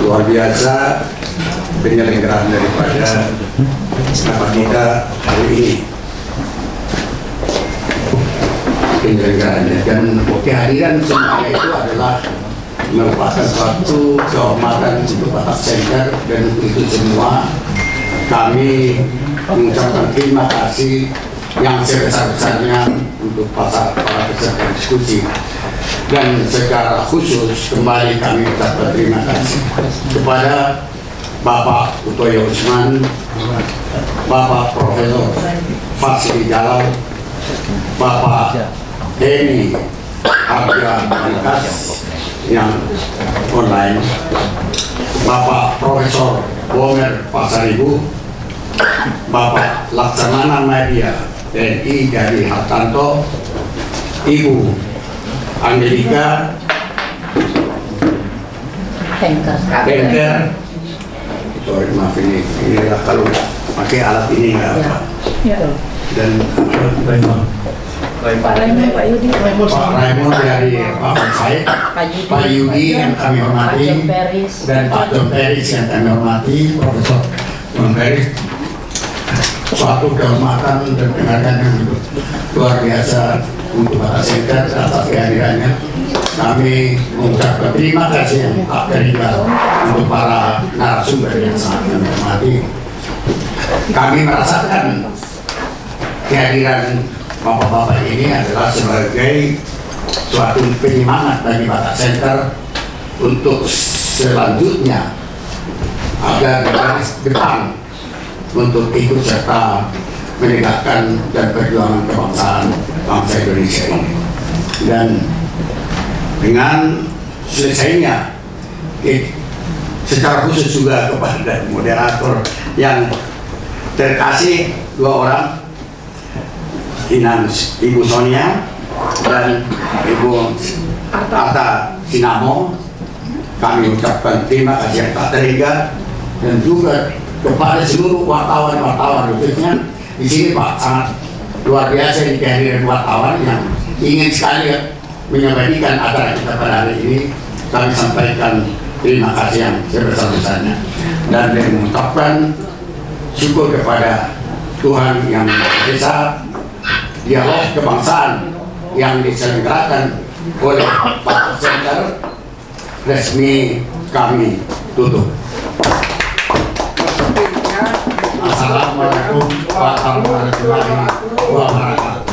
Luar biasa penyelenggaraan daripada rapat kita hari ini. Penyelenggaraannya dan kehadiran semuanya itu adalah merupakan suatu kehormatan untuk Batak Center, dan untuk itu semua kami mengucapkan terima kasih yang sebesar-besarnya untuk para peserta diskusi. Dan secara khusus kembali kami ucapkan terima kasih kepada Bapak Utoyo Usman, Bapak Profesor Fasili Jalal, Bapak Denny Abdul Manikas yang online, Bapak Profesor Bomer Pasaribu, Bapak Laksamana Media TNI dari Hartanto, Ibu Angelika Henker. Sorry, maaf, ini kalau pakai alat ini nggak apa. Dan Pak Raymond, Pak Yudi, Pak Raymond dari Pak Said, Pak Yudi yang kami hormati, dan Pak John Peris yang kami hormati, Profesor John Peris. Suatu kehormatan dan penghargaan yang luar biasa untuk Batak Center atas kehadirannya. Kami mengucapkan terima kasih yang tak terhingga untuk para narasumber yang sangat kami hormati. Kami merasakan kehadiran bapak-bapak ini adalah sebagai suatu penyemangat bagi Batak Center untuk selanjutnya agar garis depan untuk ikut serta menegakkan dan perjuangan kebangsaan bangsa Indonesia ini. Dan dengan selesainya secara khusus juga kepada moderator yang terkasih dua orang, Ibu Sonia dan Ibu Arta Sinamo, kami ucapkan terima kasih yang tak terhingga, dan juga kepada seluruh wartawan, khususnya di sini Pak, sangat luar biasa ini kehadiran wartawan yang ingin sekali menyabadikan acara kita pada hari ini. Kami sampaikan terima kasih yang sebesar-besarnya, dan mengucapkan syukur kepada Tuhan yang Maha Esa. Dialog kebangsaan yang diselenggarakan oleh Batak Center resmi kami tutup. Assalamualaikum warahmatullahi wabarakatuh.